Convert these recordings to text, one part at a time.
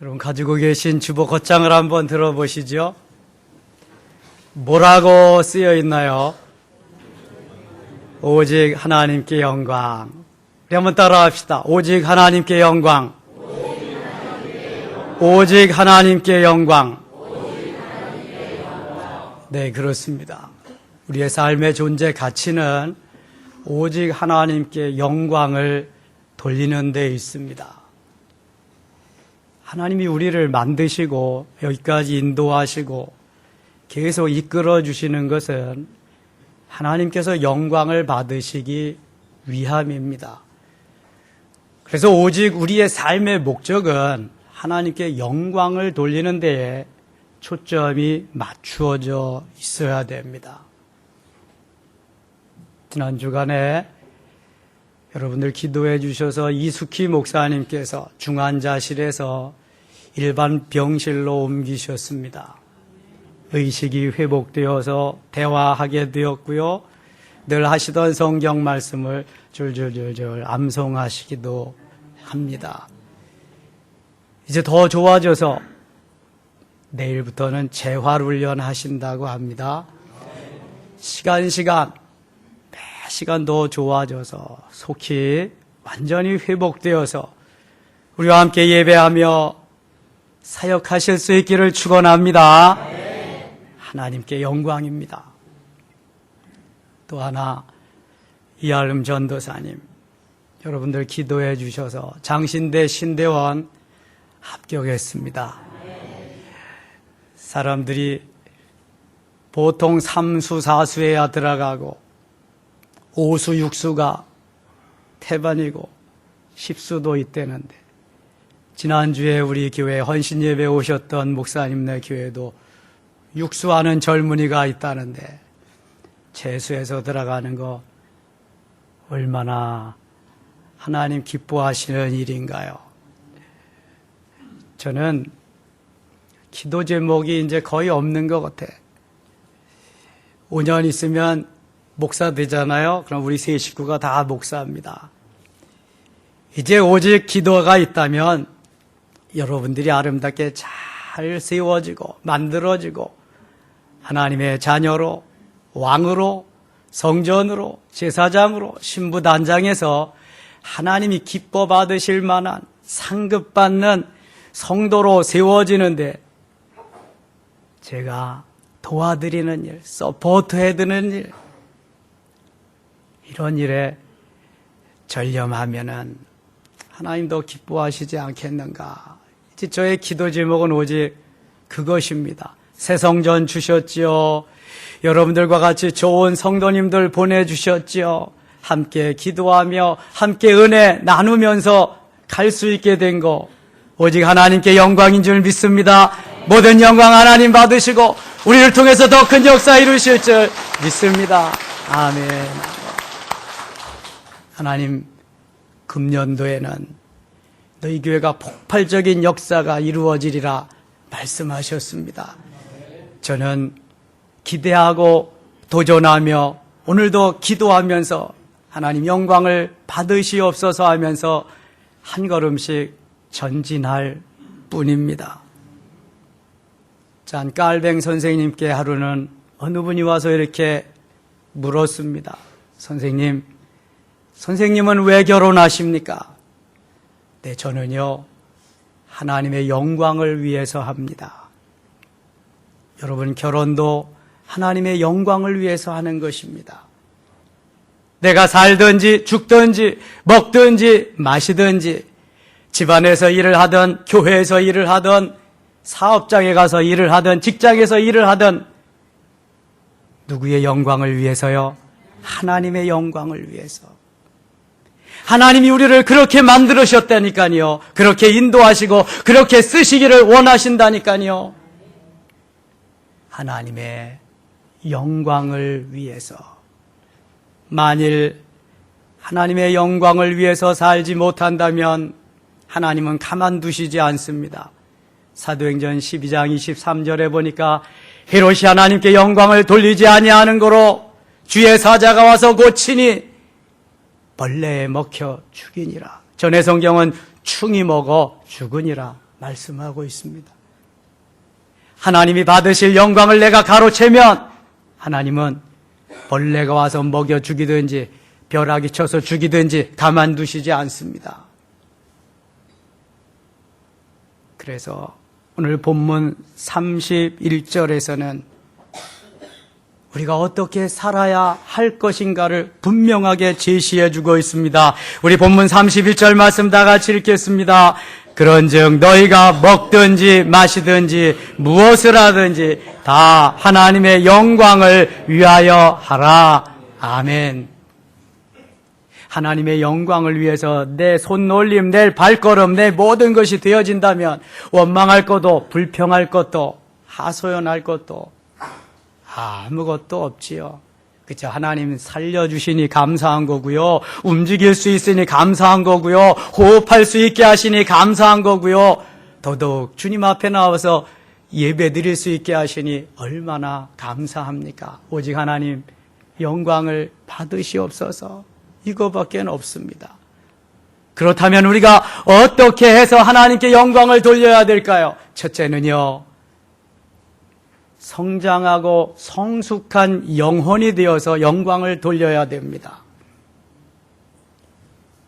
여러분 가지고 계신 주보 겉장을 한번 들어보시죠. 뭐라고 쓰여 있나요? 오직 하나님께 영광. 우리 한번 따라합시다. 오직 하나님께 영광. 오직 하나님께 영광. 네, 그렇습니다. 우리의 삶의 존재 가치는 오직 하나님께 영광을 돌리는 데 있습니다. 하나님이 우리를 만드시고 여기까지 인도하시고 계속 이끌어 주시는 것은 하나님께서 영광을 받으시기 위함입니다. 그래서 오직 우리의 삶의 목적은 하나님께 영광을 돌리는 데에 초점이 맞추어져 있어야 됩니다. 지난 주간에 여러분들 기도해 주셔서 이숙희 목사님께서 중환자실에서 일반 병실로 옮기셨습니다. 의식이 회복되어서 대화하게 되었고요. 늘 하시던 성경 말씀을 줄줄줄줄 암송하시기도 합니다. 이제 더 좋아져서 내일부터는 재활훈련 하신다고 합니다. 시간 매 시간 더 좋아져서 속히 완전히 회복되어서 우리와 함께 예배하며 사역하실 수 있기를 축원합니다. 하나님께 영광입니다. 또 하나 이하름 전도사님, 여러분들 기도해 주셔서 장신대 신대원 합격했습니다. 사람들이 보통 3수 4수에야 들어가고 5수 6수가 태반이고 10수도 있대는데, 지난주에 우리 교회 헌신예배 오셨던 목사님네 교회도 6수하는 젊은이가 있다는데 재수해서 들어가는 거 얼마나 하나님 기뻐하시는 일인가요? 저는 기도 제목이 이제 거의 없는 것 같아. 5년 있으면 목사 되잖아요. 그럼 우리 세 식구가 다 목사입니다. 이제 오직 기도가 있다면 여러분들이 아름답게 잘 세워지고 만들어지고 하나님의 자녀로, 왕으로, 성전으로, 제사장으로, 신부단장에서 하나님이 기뻐 받으실 만한 상급받는 성도로 세워지는데 제가 도와드리는 일, 서포트해드리는 일, 이런 일에 전념하면은 하나님도 기뻐하시지 않겠는가. 이제 저의 기도 제목은 오직 그것입니다. 새 성전 주셨지요. 여러분들과 같이 좋은 성도님들 보내주셨지요. 함께 기도하며 함께 은혜 나누면서 갈 수 있게 된 거 오직 하나님께 영광인 줄 믿습니다. 모든 영광 하나님 받으시고 우리를 통해서 더 큰 역사 이루실 줄 믿습니다. 아멘. 하나님, 금년도에는 너희 교회가 폭발적인 역사가 이루어지리라 말씀하셨습니다. 저는 기대하고 도전하며 오늘도 기도하면서 하나님 영광을 받으시옵소서 하면서 한 걸음씩 전진할 뿐입니다. 짠 깔뱅 선생님께 하루는 어느 분이 와서 이렇게 물었습니다. 선생님은 왜 결혼하십니까? 네, 저는요, 하나님의 영광을 위해서 합니다. 여러분, 결혼도 하나님의 영광을 위해서 하는 것입니다. 내가 살든지 죽든지 먹든지 마시든지 집안에서 일을 하든 교회에서 일을 하든 사업장에 가서 일을 하든 직장에서 일을 하든 누구의 영광을 위해서요? 하나님의 영광을 위해서. 하나님이 우리를 그렇게 만들으셨다니까요. 그렇게 인도하시고 그렇게 쓰시기를 원하신다니까요. 하나님의 영광을 위해서. 만일 하나님의 영광을 위해서 살지 못한다면 하나님은 가만두시지 않습니다. 사도행전 12장 23절에 보니까 헤롯이 하나님께 영광을 돌리지 아니하는 거로 주의 사자가 와서 고치니 벌레에 먹혀 죽이니라. 전의 성경은 충이 먹어 죽으니라 말씀하고 있습니다. 하나님이 받으실 영광을 내가 가로채면 하나님은 벌레가 와서 먹여 죽이든지 벼락이 쳐서 죽이든지 가만두시지 않습니다. 그래서 오늘 본문 31절에서는 우리가 어떻게 살아야 할 것인가를 분명하게 제시해 주고 있습니다. 우리 본문 31절 말씀 다 같이 읽겠습니다. 그런즉 너희가 먹든지 마시든지 무엇을 하든지 다 하나님의 영광을 위하여 하라. 아멘. 하나님의 영광을 위해서 내 손놀림, 내 발걸음, 내 모든 것이 되어진다면 원망할 것도 불평할 것도 하소연할 것도 아무것도 없지요. 그렇죠? 하나님 살려주시니 감사한 거고요. 움직일 수 있으니 감사한 거고요. 호흡할 수 있게 하시니 감사한 거고요. 더더욱 주님 앞에 나와서 예배 드릴 수 있게 하시니 얼마나 감사합니까? 오직 하나님 영광을 받으시옵소서. 이거밖에 없습니다. 그렇다면 우리가 어떻게 해서 하나님께 영광을 돌려야 될까요? 첫째는요, 성장하고 성숙한 영혼이 되어서 영광을 돌려야 됩니다.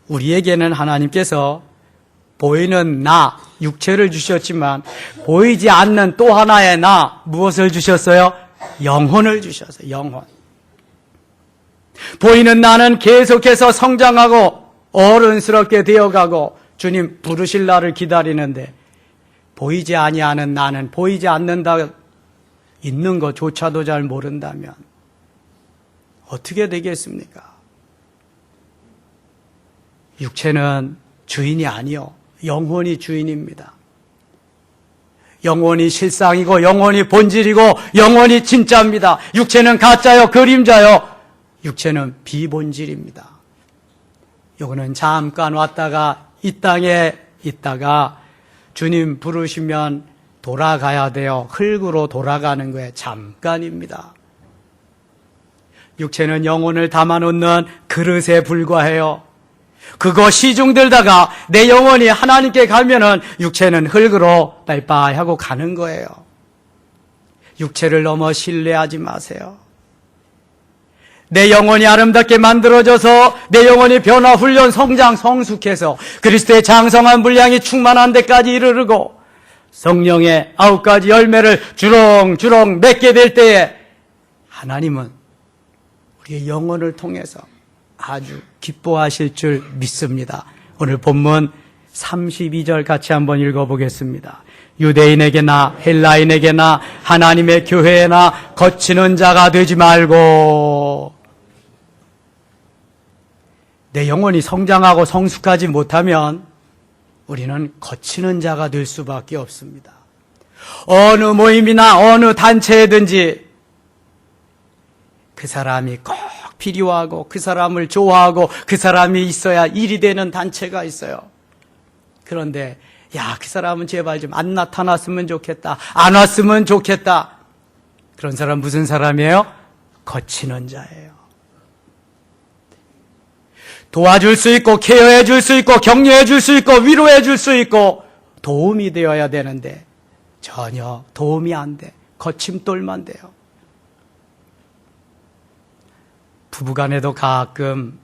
우리에게는 하나님께서 보이는 나, 육체를 주셨지만 보이지 않는 또 하나의 나, 무엇을 주셨어요? 영혼을 주셨어요. 영혼. 보이는 나는 계속해서 성장하고 어른스럽게 되어가고 주님 부르실 날을 기다리는데, 보이지 아니하는 나는 보이지 않는다 있는 것조차도 잘 모른다면 어떻게 되겠습니까? 육체는 주인이 아니요, 영혼이 주인입니다. 영혼이 실상이고 영혼이 본질이고 영혼이 진짜입니다. 육체는 가짜요, 그림자요. 육체는 비본질입니다. 요거는 잠깐 왔다가 이 땅에 있다가 주님 부르시면 돌아가야 돼요. 흙으로 돌아가는 거에 잠깐입니다. 육체는 영혼을 담아놓는 그릇에 불과해요. 그거 시중 들다가 내 영혼이 하나님께 가면은 육체는 흙으로 빠이빠이 하고 가는 거예요. 육체를 너무 신뢰하지 마세요. 내 영혼이 아름답게 만들어져서 내 영혼이 변화, 훈련, 성장, 성숙해서 그리스도의 장성한 분량이 충만한 데까지 이르르고 성령의 9가지 열매를 주렁주렁 맺게 될 때에 하나님은 우리의 영혼을 통해서 아주 기뻐하실 줄 믿습니다. 오늘 본문 32절 같이 한번 읽어보겠습니다. 유대인에게나 헬라인에게나 하나님의 교회에나 거치는 자가 되지 말고. 내 영혼이 성장하고 성숙하지 못하면 우리는 거치는 자가 될 수밖에 없습니다. 어느 모임이나 어느 단체에든지 그 사람이 꼭 필요하고 그 사람을 좋아하고 그 사람이 있어야 일이 되는 단체가 있어요. 그런데 야, 그 사람은 제발 좀 안 나타났으면 좋겠다, 안 왔으면 좋겠다. 그런 사람 무슨 사람이에요? 거치는 자예요. 도와줄 수 있고 케어해 줄 수 있고 격려해 줄 수 있고 위로해 줄 수 있고 도움이 되어야 되는데 전혀 도움이 안 돼. 거침돌만 돼요. 부부간에도 가끔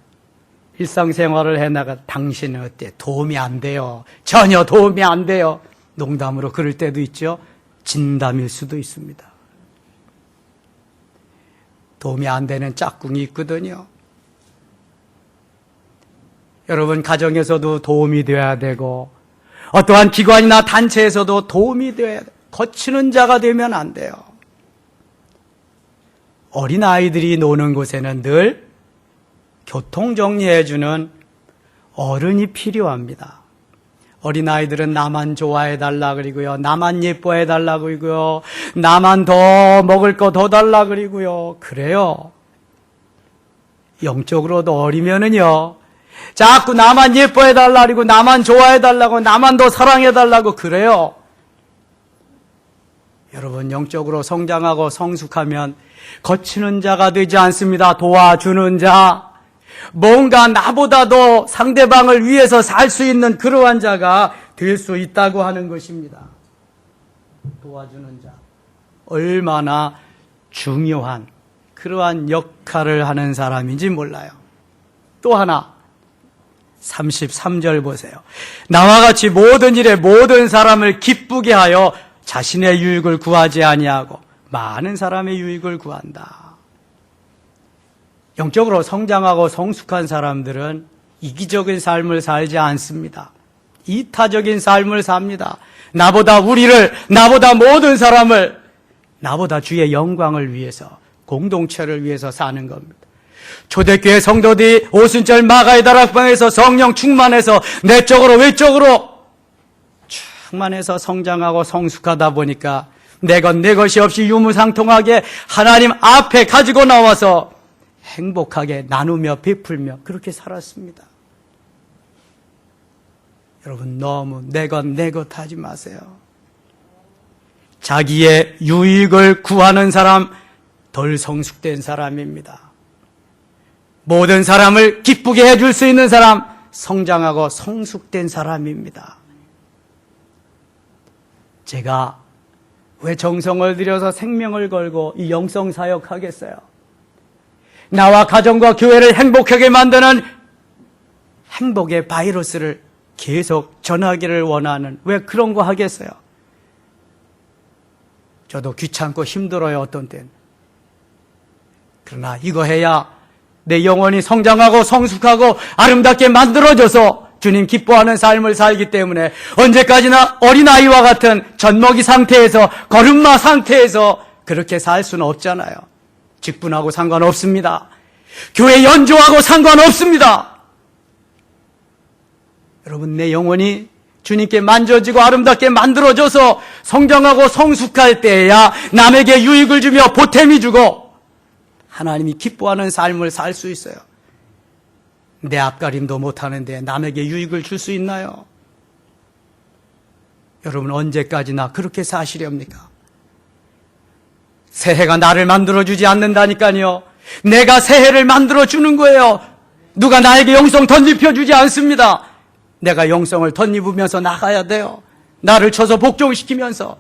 일상생활을 해나가 당신은 어때? 도움이 안 돼요. 전혀 도움이 안 돼요. 농담으로 그럴 때도 있죠. 진담일 수도 있습니다. 도움이 안 되는 짝꿍이 있거든요. 여러분, 가정에서도 도움이 되어야 되고 어떠한 기관이나 단체에서도 도움이 되어야 돼요. 거치는 자가 되면 안 돼요. 어린아이들이 노는 곳에는 늘 교통정리해주는 어른이 필요합니다. 어린아이들은 나만 좋아해달라 그러고요, 나만 예뻐해달라 그러고요, 나만 더 먹을 거 더 달라 그러고요. 그래요. 영적으로도 어리면은요, 자꾸 나만 예뻐해달라 그러고 나만 좋아해달라고 나만 더 사랑해달라고 그래요. 여러분, 영적으로 성장하고 성숙하면 거치는 자가 되지 않습니다. 도와주는 자, 뭔가 나보다도 상대방을 위해서 살 수 있는 그러한 자가 될 수 있다고 하는 것입니다. 도와주는 자. 얼마나 중요한 그러한 역할을 하는 사람인지 몰라요. 또 하나 33절 보세요. 나와 같이 모든 일에 모든 사람을 기쁘게 하여 자신의 유익을 구하지 아니하고 많은 사람의 유익을 구한다. 영적으로 성장하고 성숙한 사람들은 이기적인 삶을 살지 않습니다. 이타적인 삶을 삽니다. 나보다 우리를, 나보다 모든 사람을, 나보다 주의 영광을 위해서, 공동체를 위해서 사는 겁니다. 초대교회 성도들이 오순절 마가의 다락방에서 성령 충만해서 내적으로 외적으로 충만해서 성장하고 성숙하다 보니까 내 것 내 것이 없이 유무상통하게 하나님 앞에 가지고 나와서 행복하게 나누며 베풀며 그렇게 살았습니다. 여러분 너무 내 것 내 것 하지 마세요. 자기의 유익을 구하는 사람 덜 성숙된 사람입니다. 모든 사람을 기쁘게 해줄 수 있는 사람 성장하고 성숙된 사람입니다. 제가 왜 정성을 들여서 생명을 걸고 이 영성 사역하겠어요? 나와 가정과 교회를 행복하게 만드는 행복의 바이러스를 계속 전하기를 원하는 왜 그런 거 하겠어요? 저도 귀찮고 힘들어요, 어떤 때는. 그러나 이거 해야 내 영혼이 성장하고 성숙하고 아름답게 만들어져서 주님 기뻐하는 삶을 살기 때문에 언제까지나 어린아이와 같은 젖먹이 상태에서 걸음마 상태에서 그렇게 살 수는 없잖아요. 직분하고 상관없습니다. 교회 연조하고 상관없습니다. 여러분 내 영혼이 주님께 만져지고 아름답게 만들어져서 성장하고 성숙할 때에야 남에게 유익을 주며 보탬이 주고 하나님이 기뻐하는 삶을 살 수 있어요. 내 앞가림도 못하는데 남에게 유익을 줄 수 있나요? 여러분 언제까지나 그렇게 사시렵니까? 새해가 나를 만들어주지 않는다니까요. 내가 새해를 만들어주는 거예요. 누가 나에게 영성 덧입혀주지 않습니다. 내가 영성을 덧입으면서 나가야 돼요. 나를 쳐서 복종시키면서.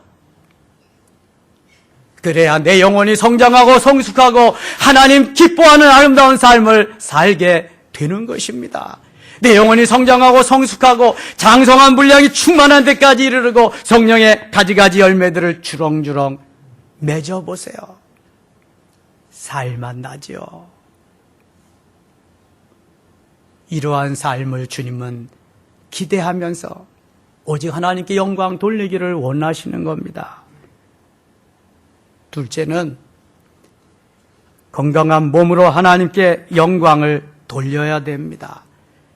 그래야 내 영혼이 성장하고 성숙하고 하나님 기뻐하는 아름다운 삶을 살게 되는 것입니다. 내 영혼이 성장하고 성숙하고 장성한 분량이 충만한 데까지 이르르고 성령의 가지가지 열매들을 주렁주렁 맺어보세요. 살만 나죠. 이러한 삶을 주님은 기대하면서 오직 하나님께 영광 돌리기를 원하시는 겁니다. 둘째는 건강한 몸으로 하나님께 영광을 돌려야 됩니다.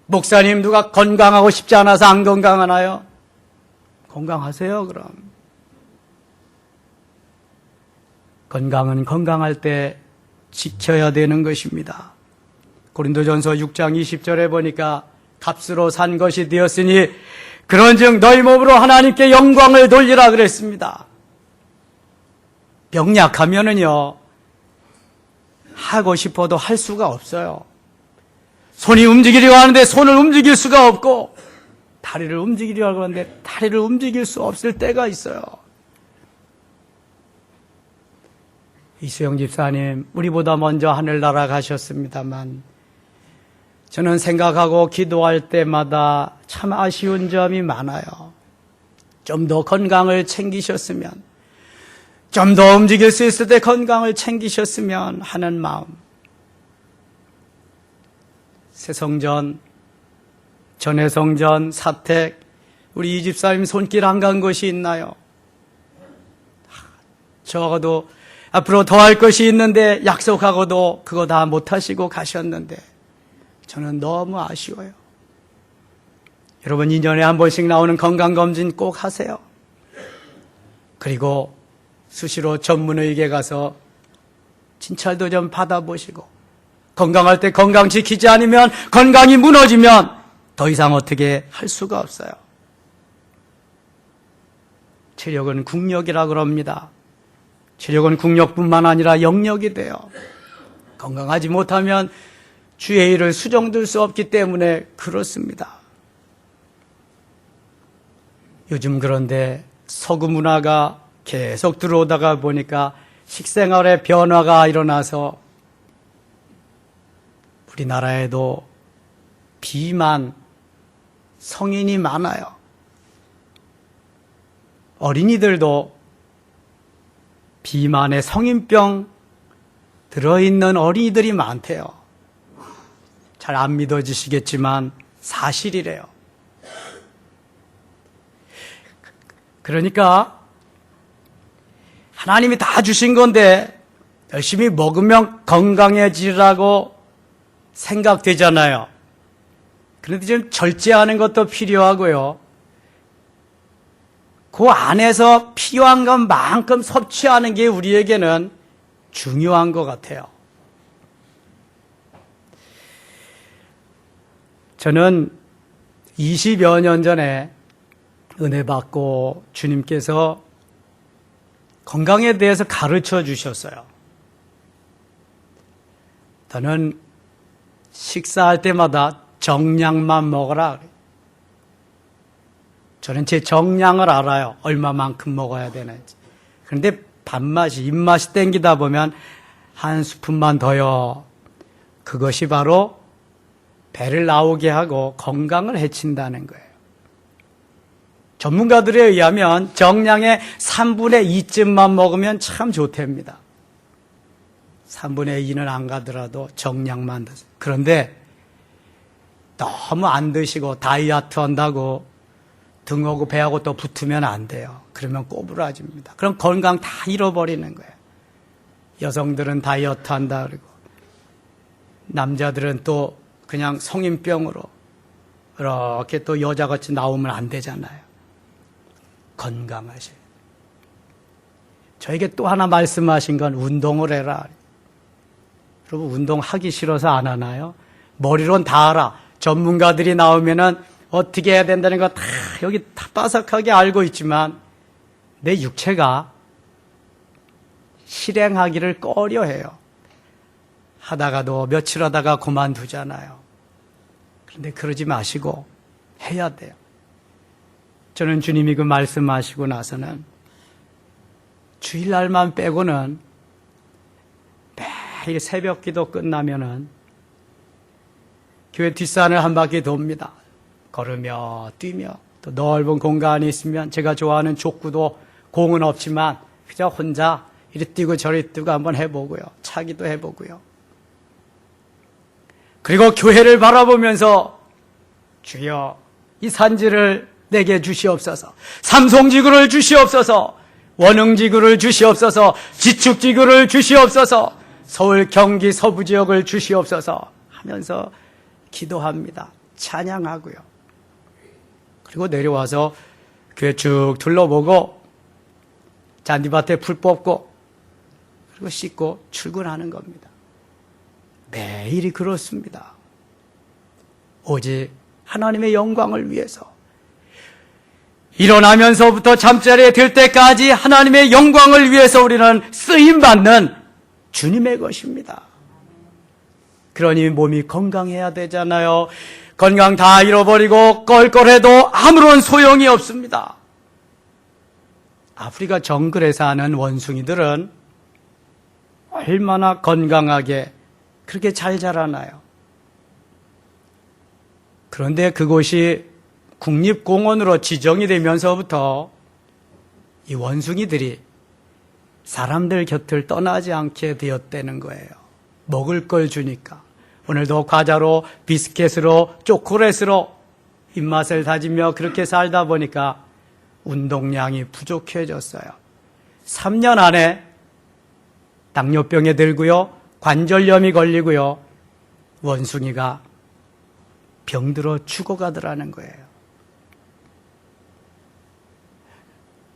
목사님 누가 건강하고 싶지 않아서 안 건강하나요? 건강하세요 그럼. 건강은 건강할 때 지켜야 되는 것입니다. 고린도전서 6장 20절에 보니까 값으로 산 것이 되었으니 그런즉 너희 몸으로 하나님께 영광을 돌리라 그랬습니다. 병약하면은요 하고 싶어도 할 수가 없어요. 손이 움직이려고 하는데 손을 움직일 수가 없고 다리를 움직이려고 하는데 다리를 움직일 수 없을 때가 있어요. 이수영 집사님 우리보다 먼저 하늘나라 가셨습니다만 저는 생각하고 기도할 때마다 참 아쉬운 점이 많아요. 좀 더 건강을 챙기셨으면, 좀 더 움직일 수 있을 때 건강을 챙기셨으면 하는 마음. 새성전, 전해성전, 사택, 우리 이 집사님 손길 안 간 것이 있나요? 적어도 앞으로 더 할 것이 있는데 약속하고도 그거 다 못하시고 가셨는데 저는 너무 아쉬워요. 여러분 2년에 한 번씩 나오는 건강검진 꼭 하세요. 그리고 수시로 전문의에게 가서 진찰도 좀 받아보시고 건강할 때 건강 지키지 않으면 건강이 무너지면 더 이상 어떻게 할 수가 없어요. 체력은 국력이라 그럽니다. 체력은 국력뿐만 아니라 영역이 돼요. 건강하지 못하면 주의 일을 수정될 수 없기 때문에 그렇습니다. 요즘 그런데 서구 문화가 계속 들어오다가 보니까 식생활의 변화가 일어나서 우리나라에도 비만 성인이 많아요. 어린이들도 비만의 성인병 들어있는 어린이들이 많대요. 잘 안 믿어지시겠지만 사실이래요. 그러니까 하나님이 다 주신 건데 열심히 먹으면 건강해지라고 생각되잖아요. 그런데 좀 절제하는 것도 필요하고요. 그 안에서 필요한 것만큼 섭취하는 게 우리에게는 중요한 것 같아요. 저는 20여 년 전에 은혜 받고 주님께서 건강에 대해서 가르쳐 주셨어요. 저는 식사할 때마다 정량만 먹어라. 저는 제 정량을 알아요. 얼마만큼 먹어야 되는지. 그런데 밥맛이, 입맛이 땡기다 보면 한 스푼만 더요. 그것이 바로 배를 나오게 하고 건강을 해친다는 거예요. 전문가들에 의하면 정량의 3분의 2쯤만 먹으면 참 좋답니다. 3분의 2는 안 가더라도 정량만 드세요. 그런데 너무 안 드시고 다이어트 한다고 등하고 배하고 또 붙으면 안 돼요. 그러면 꼬부라집니다. 그럼 건강 다 잃어버리는 거예요. 여성들은 다이어트 한다 그러고 남자들은 또 그냥 성인병으로 이렇게 또 여자같이 나오면 안 되잖아요. 건강하셔요. 저에게 또 하나 말씀하신 건 운동을 해라. 여러분 운동하기 싫어서 안 하나요? 머리로는 다 알아. 전문가들이 나오면은 어떻게 해야 된다는 거 다 여기 다 빠삭하게 알고 있지만 내 육체가 실행하기를 꺼려해요. 하다가도 며칠 하다가 그만두잖아요. 그런데 그러지 마시고 해야 돼요. 저는 주님이 그 말씀하시고 나서는 주일날만 빼고는 매일 새벽 기도 끝나면은 교회 뒷산을 한 바퀴 돕니다. 걸으며 뛰며 또 넓은 공간이 있으면 제가 좋아하는 족구도 공은 없지만 그저 혼자 이리 뛰고 저리 뛰고 한번 해보고요. 차기도 해보고요. 그리고 교회를 바라보면서 주여 이 산지를 내게 주시옵소서. 삼송지구를 주시옵소서. 원흥지구를 주시옵소서. 지축지구를 주시옵소서. 서울 경기 서부 지역을 주시옵소서 하면서 기도합니다. 찬양하고요. 그리고 내려와서 교회 쭉 둘러보고 잔디밭에 풀 뽑고 그리고 씻고 출근하는 겁니다. 매일이 그렇습니다. 오직 하나님의 영광을 위해서 일어나면서부터 잠자리에 들 때까지 하나님의 영광을 위해서 우리는 쓰임받는 주님의 것입니다. 그러니 몸이 건강해야 되잖아요. 건강 다 잃어버리고 껄껄해도 아무런 소용이 없습니다. 아프리카 정글에 사는 원숭이들은 얼마나 건강하게 그렇게 잘 자라나요. 그런데 그곳이 국립공원으로 지정이 되면서부터 이 원숭이들이 사람들 곁을 떠나지 않게 되었다는 거예요. 먹을 걸 주니까. 오늘도 과자로 비스켓으로 초콜릿으로 입맛을 다지며 그렇게 살다 보니까 운동량이 부족해졌어요. 3년 안에 당뇨병에 들고요. 관절염이 걸리고요. 원숭이가 병들어 죽어가더라는 거예요.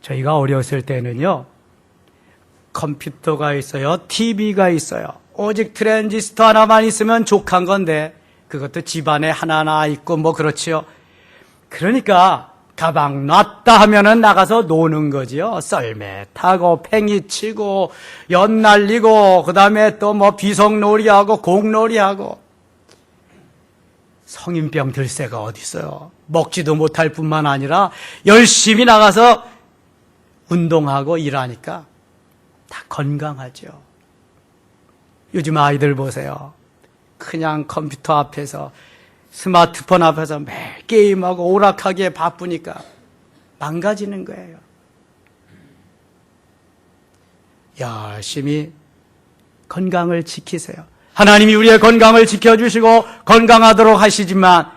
저희가 어렸을 때는요. 컴퓨터가 있어요. TV가 있어요. 오직 트랜지스터 하나만 있으면 족한 건데 그것도 집안에 하나하나 있고 뭐 그렇지요. 그러니까 가방 놨다 하면은 나가서 노는 거지요. 썰매 타고 팽이 치고 연 날리고 그다음에 또 뭐 비석놀이하고 공놀이하고 성인병 들새가 어디 있어요? 먹지도 못할 뿐만 아니라 열심히 나가서 운동하고 일하니까 다 건강하죠. 요즘 아이들 보세요. 그냥 컴퓨터 앞에서 스마트폰 앞에서 매일 게임하고 오락하기에 바쁘니까 망가지는 거예요. 열심히 건강을 지키세요. 하나님이 우리의 건강을 지켜주시고 건강하도록 하시지만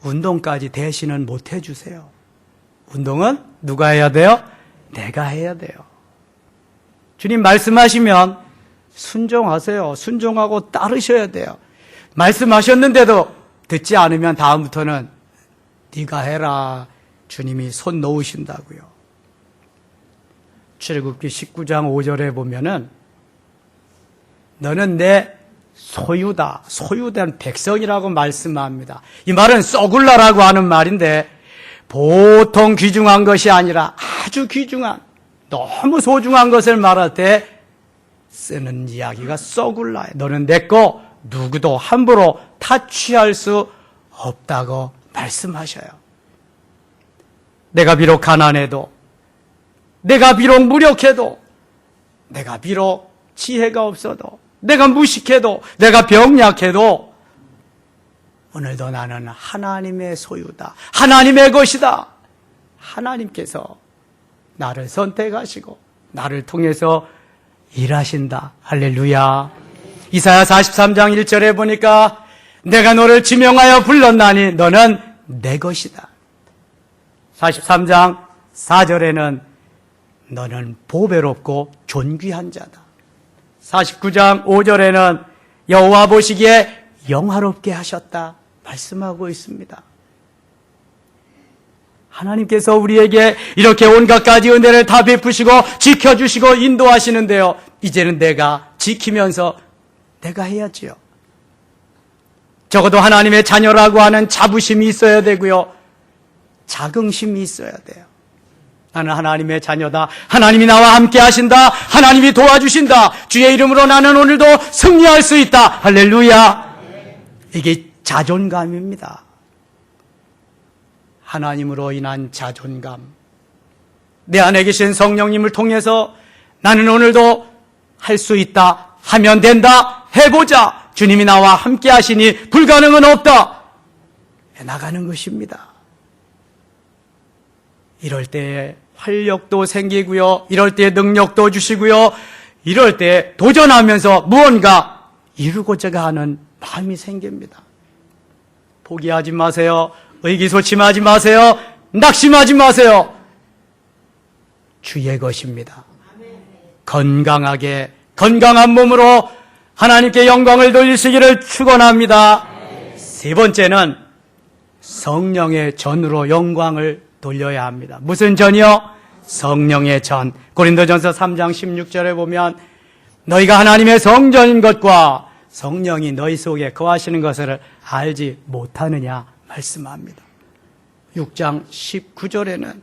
운동까지 대신은 못 해주세요. 운동은 누가 해야 돼요? 내가 해야 돼요. 주님 말씀하시면 순종하세요. 순종하고 따르셔야 돼요. 말씀하셨는데도 듣지 않으면 다음부터는 네가 해라. 주님이 손 놓으신다고요. 출애굽기 19장 5절에 보면은 너는 내 소유다. 소유된 백성이라고 말씀합니다. 이 말은 썩을라라고 하는 말인데 보통 귀중한 것이 아니라 아주 귀중한, 너무 소중한 것을 말할 때 쓰는 이야기가 썩을라예요. 너는 내 거 누구도 함부로 타취할 수 없다고 말씀하셔요. 내가 비록 가난해도, 내가 비록 무력해도, 내가 비록 지혜가 없어도, 내가 무식해도, 내가 병약해도 오늘도 나는 하나님의 소유다. 하나님의 것이다. 하나님께서 나를 선택하시고 나를 통해서 일하신다. 할렐루야. 이사야 43장 1절에 보니까 내가 너를 지명하여 불렀나니 너는 내 것이다. 43장 4절에는 너는 보배롭고 존귀한 자다. 49장 5절에는 여호와 보시기에 영화롭게 하셨다 말씀하고 있습니다. 하나님께서 우리에게 이렇게 온갖 가지 은혜를 다 베푸시고 지켜주시고 인도하시는데요. 이제는 내가 지키면서 내가 해야지요. 적어도 하나님의 자녀라고 하는 자부심이 있어야 되고요. 자긍심이 있어야 돼요. 나는 하나님의 자녀다. 하나님이 나와 함께 하신다. 하나님이 도와주신다. 주의 이름으로 나는 오늘도 승리할 수 있다. 할렐루야. 이게 자존감입니다. 하나님으로 인한 자존감. 내 안에 계신 성령님을 통해서 나는 오늘도 할 수 있다. 하면 된다. 해보자. 주님이 나와 함께 하시니 불가능은 없다. 나가는 것입니다. 이럴 때 활력도 생기고요. 이럴 때 능력도 주시고요. 이럴 때 도전하면서 무언가 이루고자 하는 마음이 생깁니다. 포기하지 마세요. 의기소침하지 마세요. 낙심하지 마세요. 주의 것입니다. 건강하게 건강한 몸으로 하나님께 영광을 돌리시기를 축원합니다. 세 번째는 성령의 전으로 영광을 돌려야 합니다. 무슨 전이요? 성령의 전. 고린도전서 3장 16절에 보면 너희가 하나님의 성전인 것과 성령이 너희 속에 거하시는 것을 알지 못하느냐 말씀합니다. 6장 19절에는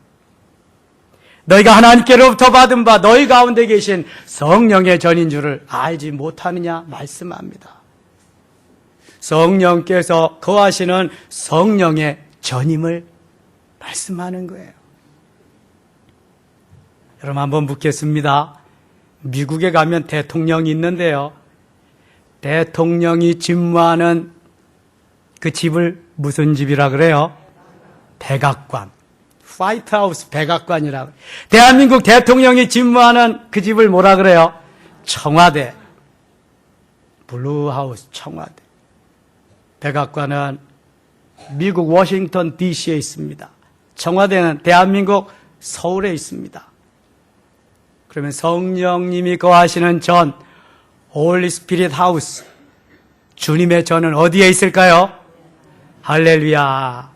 너희가 하나님께로부터 받은 바 너희 가운데 계신 성령의 전인 줄을 알지 못하느냐 말씀합니다. 성령께서 거하시는 성령의 전임을 말씀하는 거예요. 여러분 한번 묻겠습니다. 미국에 가면 대통령이 있는데요. 대통령이 집무하는 그 집을 무슨 집이라 그래요? 백악관. 화이트하우스 백악관이라고. 대한민국 대통령이 집무하는 그 집을 뭐라 그래요? 청와대. 블루하우스 청와대. 백악관은 미국 워싱턴 DC에 있습니다. 청와대는 대한민국 서울에 있습니다. 그러면 성령님이 거하시는 전, 홀리 스피릿 하우스, 주님의 전은 어디에 있을까요? 할렐루야.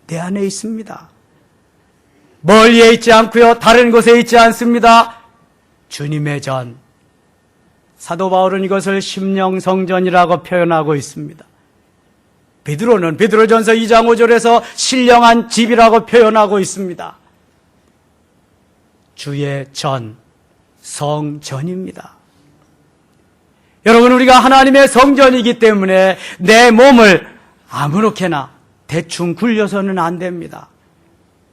내 안에 있습니다. 멀리에 있지 않고요. 다른 곳에 있지 않습니다. 주님의 전. 사도 바울은 이것을 심령성전이라고 표현하고 있습니다. 베드로는 베드로전서 2장 5절에서 신령한 집이라고 표현하고 있습니다. 주의 전, 성전입니다. 여러분, 우리가 하나님의 성전이기 때문에 내 몸을 아무렇게나 대충 굴려서는 안 됩니다.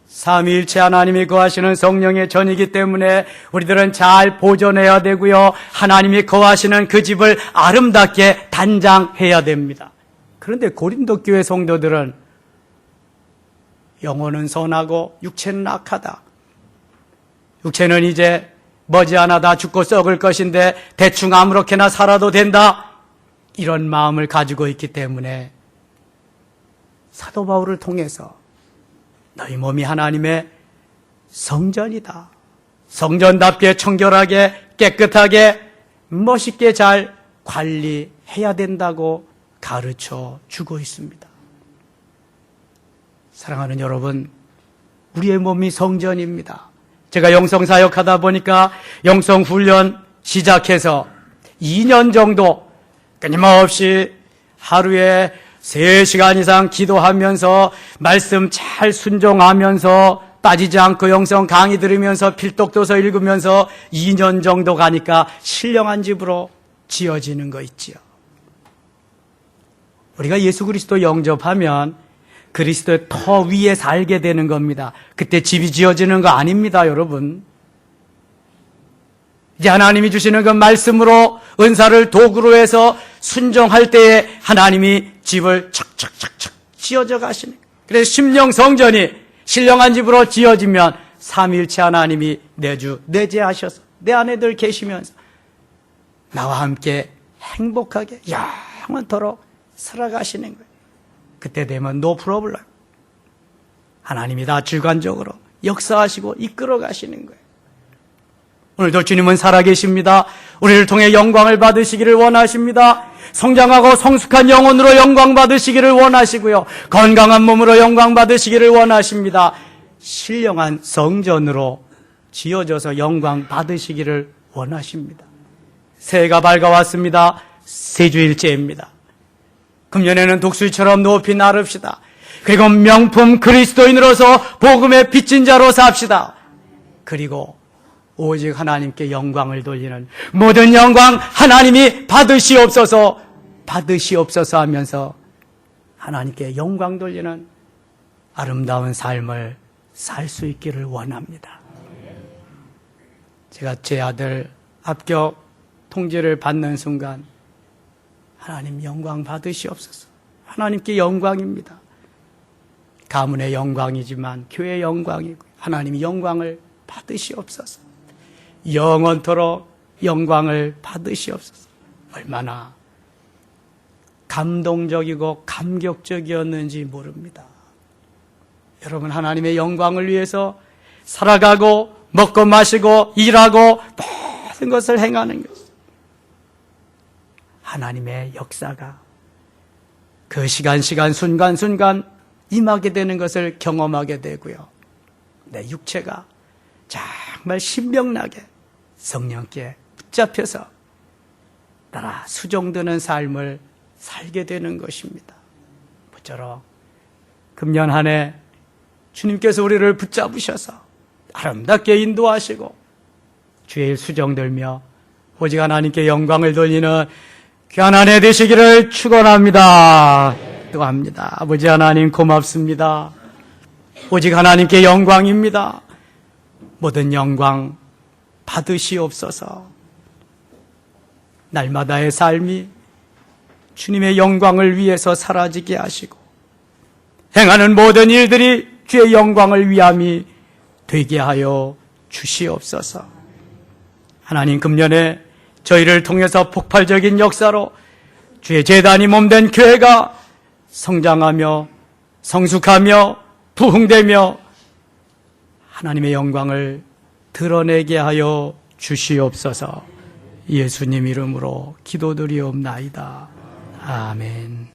삼위일체 하나님이 거하시는 성령의 전이기 때문에 우리들은 잘 보존해야 되고요. 하나님이 거하시는 그 집을 아름답게 단장해야 됩니다. 그런데 고린도 교회 성도들은 영혼은 선하고 육체는 악하다. 육체는 이제 머지않아 다 죽고 썩을 것인데 대충 아무렇게나 살아도 된다. 이런 마음을 가지고 있기 때문에 사도 바울을 통해서 너희 몸이 하나님의 성전이다. 성전답게 청결하게 깨끗하게 멋있게 잘 관리해야 된다고 가르쳐 주고 있습니다. 사랑하는 여러분, 우리의 몸이 성전입니다. 제가 영성사역 하다 보니까 영성훈련 시작해서 2년 정도 끊임없이 하루에 3시간 이상 기도하면서 말씀 잘 순종하면서 빠지지 않고 영성 강의 들으면서 필독도서 읽으면서 2년 정도 가니까 신령한 집으로 지어지는 거 있지요. 우리가 예수 그리스도 영접하면 그리스도의 터 위에 살게 되는 겁니다. 그때 집이 지어지는 거 아닙니다, 여러분. 이제 하나님이 주시는 그 말씀으로 은사를 도구로 해서 순종할 때에 하나님이 집을 척척척척 지어져 가시는 거예요. 그래서 심령 성전이 신령한 집으로 지어지면 삼위일체 하나님이 내주 내재하셔서 내 안에 늘 계시면서 나와 함께 행복하게 영원토록 살아가시는 거예요. 그때 되면 no problem. 하나님이 다 주관적으로 역사하시고 이끌어 가시는 거예요. 오늘도 주님은 살아계십니다. 우리를 통해 영광을 받으시기를 원하십니다. 성장하고 성숙한 영혼으로 영광 받으시기를 원하시고요. 건강한 몸으로 영광 받으시기를 원하십니다. 신령한 성전으로 지어져서 영광 받으시기를 원하십니다. 새해가 밝아왔습니다. 세주일째입니다. 금년에는 독수리처럼 높이 나릅시다. 그리고 명품 그리스도인으로서 복음의 빚진 자로 삽시다. 그리고 오직 하나님께 영광을 돌리는 모든 영광 하나님이 받으시옵소서 하면서 하나님께 영광 돌리는 아름다운 삶을 살 수 있기를 원합니다. 제가 제 아들 합격 통지를 받는 순간 하나님 영광 받으시옵소서. 하나님께 영광입니다. 가문의 영광이지만 교회의 영광이고 하나님이 영광을 받으시옵소서. 영원토록 영광을 받으시옵소서. 얼마나 감동적이고 감격적이었는지 모릅니다. 여러분, 하나님의 영광을 위해서 살아가고 먹고 마시고 일하고 모든 것을 행하는 것, 하나님의 역사가 그 시간 순간 임하게 되는 것을 경험하게 되고요. 내 육체가 정말 신명나게 성령께 붙잡혀서 따라 수종드는 삶을 살게 되는 것입니다. 모쪼록 금년 한 해 주님께서 우리를 붙잡으셔서 아름답게 인도하시고 주의 일 수종들며 오직 하나님께 영광을 돌리는 귀한 한 해 되시기를 축원합니다. 기도합니다. 아버지 하나님 고맙습니다. 오직 하나님께 영광입니다. 모든 영광 받으시옵소서. 날마다의 삶이 주님의 영광을 위해서 사라지게 하시고 행하는 모든 일들이 주의 영광을 위함이 되게 하여 주시옵소서. 하나님, 금년에 저희를 통해서 폭발적인 역사로 주의 제단이 몸된 교회가 성장하며 성숙하며 부흥되며 하나님의 영광을 드러내게 하여 주시옵소서. 예수님 이름으로 기도드리옵나이다. 아멘.